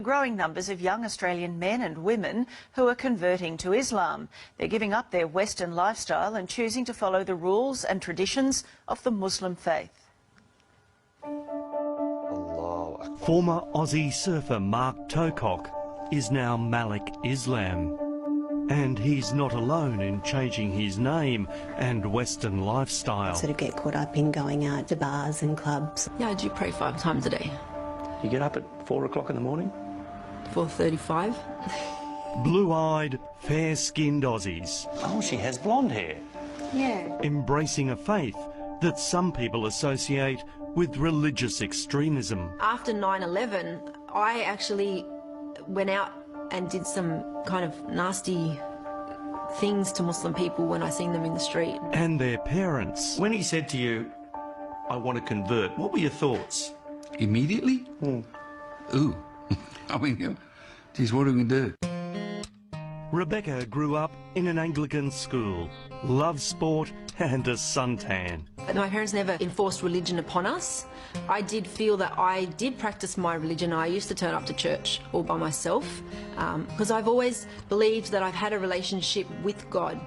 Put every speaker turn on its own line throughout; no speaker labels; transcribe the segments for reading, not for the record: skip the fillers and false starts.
Growing numbers of young Australian men and women who are converting to Islam. They're giving up their Western lifestyle and choosing to follow the rules and traditions of the Muslim faith.
Former Aussie surfer Mark Tocock is now Malik Islam. And he's not alone in changing his name and Western lifestyle.
Sort of get caught up in going out to bars and clubs.
Yeah, I do pray 5 times a day.
You get up at 4 o'clock in the morning?
4:35.
Blue-eyed, fair-skinned Aussies.
Oh, she has blonde hair.
Yeah.
Embracing a faith that some people associate with religious extremism.
After 9/11, I actually went out and did some kind of nasty things to Muslim people when I seen them in the street.
And their parents.
When he said to you, I want to convert, what were your thoughts?
Immediately? Ooh. I mean, geez, what are we going to do?
Rebecca grew up in an Anglican school, loved sport and a suntan.
But my parents never enforced religion upon us. I did feel that I did practice my religion. I used to turn up to church all by myself because I've always believed that I've had a relationship with God.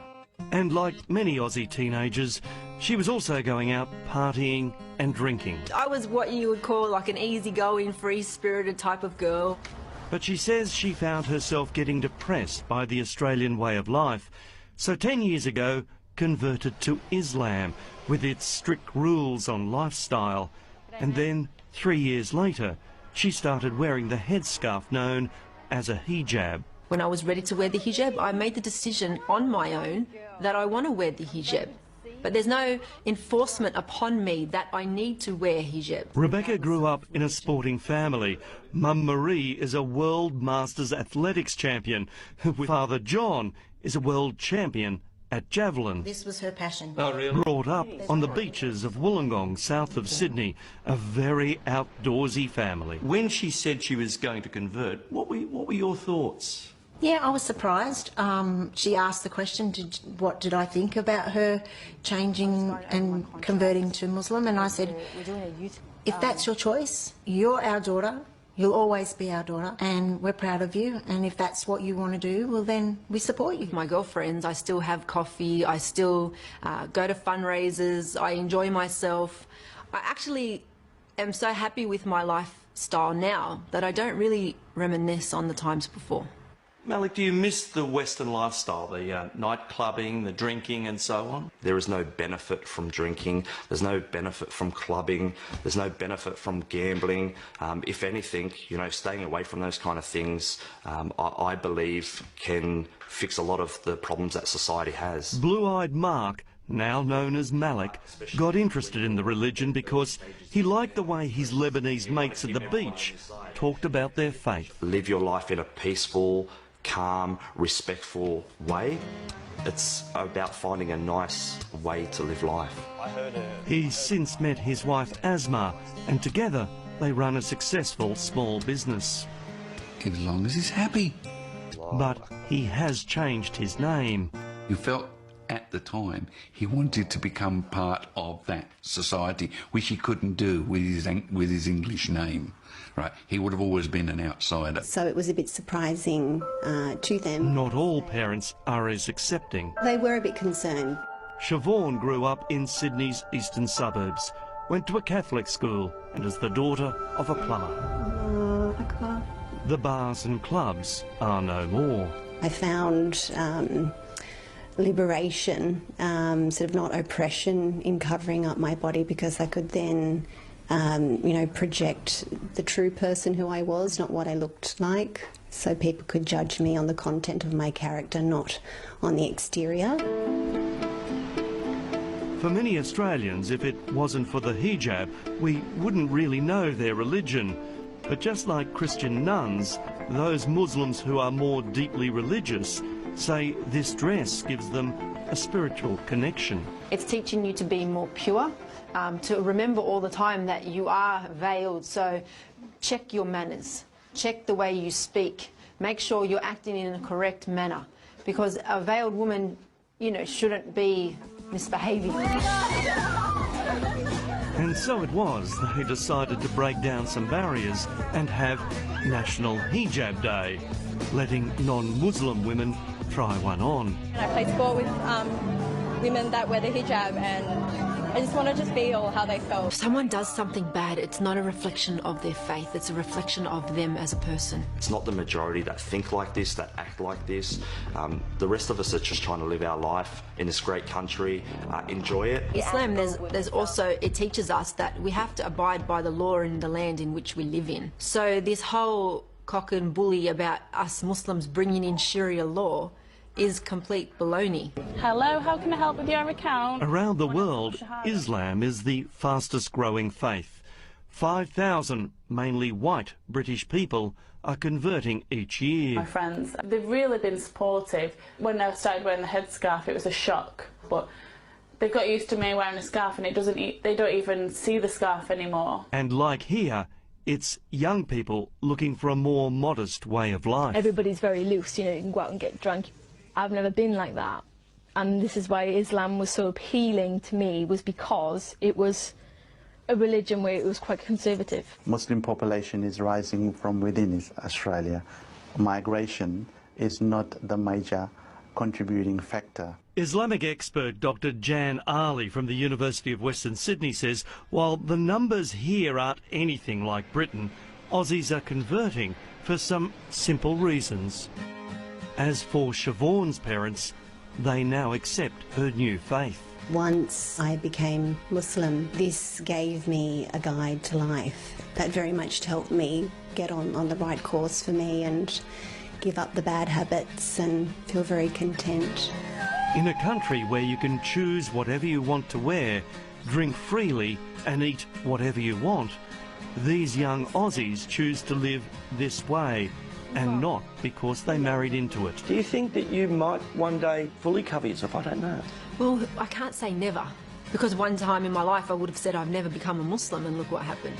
And like many Aussie teenagers, she was also going out partying and drinking.
I was what you would call like an easygoing, free-spirited type of girl.
But she says she found herself getting depressed by the Australian way of life, so 10 years ago converted to Islam with its strict rules on lifestyle. And then 3 years later, she started wearing the headscarf known as a hijab.
When I was ready to wear the hijab, I made the decision on my own that I want to wear the hijab. But there's no enforcement upon me that I need to wear hijab.
Rebecca grew up in a sporting family. Mum Marie is a World Masters athletics champion, with Father John is a world champion at javelin.
This was her passion.
Oh, really?
Brought up on the beaches of Wollongong, south of Sydney, a very outdoorsy family.
When she said she was going to convert, what were your thoughts?
Yeah, I was surprised. She asked the question, what did I think about her changing and converting to Muslim? And I said, if that's your choice, you're our daughter, you'll always be our daughter, and we're proud of you. And if that's what you want to do, well, then we support you.
My girlfriends, I still have coffee, I still go to fundraisers, I enjoy myself. I actually am so happy with my lifestyle now that I don't really reminisce on the times before.
Malik, do you miss the Western lifestyle, the night clubbing, the drinking and so on?
There is no benefit from drinking, there's no benefit from clubbing, there's no benefit from gambling. If anything, you know, staying away from those kind of things, I believe can fix a lot of the problems that society has.
Blue-eyed Mark, now known as Malik, got interested in the religion because he liked the way his Lebanese mates at the beach talked about their faith.
Live your life in a peaceful, calm, respectful way. It's about finding a nice way to live life.
He's since met his wife Asma, and together they run a successful small business.
As long as he's happy.
But he has changed his name.
You felt at the time he wanted to become part of that society, which he couldn't do with his English name. Right, he would have always been an outsider.
So it was a bit surprising to them.
Not all parents are as accepting.
They were a bit concerned.
Siobhan grew up in Sydney's eastern suburbs, went to a Catholic school and is the daughter of a plumber. The bars and clubs are no more.
I found liberation, sort of not oppression, in covering up my body, because I could then you know, project the true person who I was, not what I looked like, so people could judge me on the content of my character, not on the exterior.
For many Australians, if it wasn't for the hijab, we wouldn't really know their religion. But just like Christian nuns, those Muslims who are more deeply religious say this dress gives them a spiritual connection.
It's teaching you to be more pure, to remember all the time that you are veiled, so check your manners, check the way you speak, make sure you're acting in a correct manner, because a veiled woman, you know, shouldn't be misbehaving.
And so it was they decided to break down some barriers and have National Hijab Day, letting non-Muslim women try one on.
I play sport with women that wear the hijab, and I just want to just feel how they felt.
If someone does something bad, it's not a reflection of their faith, it's a reflection of them as a person.
It's not the majority that think like this, that act like this. The rest of us are just trying to live our life in this great country, enjoy it.
Islam, there's also, it teaches us that we have to abide by the law in the land in which we live in. So this whole cock and bully about us Muslims bringing in Sharia law is complete baloney.
Hello, how can I help with your account?
Around the world, Islam is the fastest growing faith. 5,000, mainly white British people, are converting each year.
My friends, they've really been supportive. When I started wearing the headscarf, it was a shock, but they've got used to me wearing a scarf, and they don't even see the scarf anymore.
And like here, it's young people looking for a more modest way of life.
Everybody's very loose, you know, you can go out and get drunk. I've never been like that, and this is why Islam was so appealing to me, was because it was a religion where it was quite conservative.
Muslim population is rising from within Australia. Migration is not the major contributing factor.
Islamic expert Dr. Jan Ali from the University of Western Sydney says while the numbers here aren't anything like Britain, Aussies are converting for some simple reasons. As for Siobhan's parents, they now accept her new faith.
Once I became Muslim, this gave me a guide to life. That very much helped me get on the right course for me and give up the bad habits and feel very content.
In a country where you can choose whatever you want to wear, drink freely and eat whatever you want, these young Aussies choose to live this way, and not because they married into it.
Do you think that you might one day fully cover yourself? I don't know.
Well, I can't say never, because one time in my life I would have said I've never become a Muslim, and look what happened.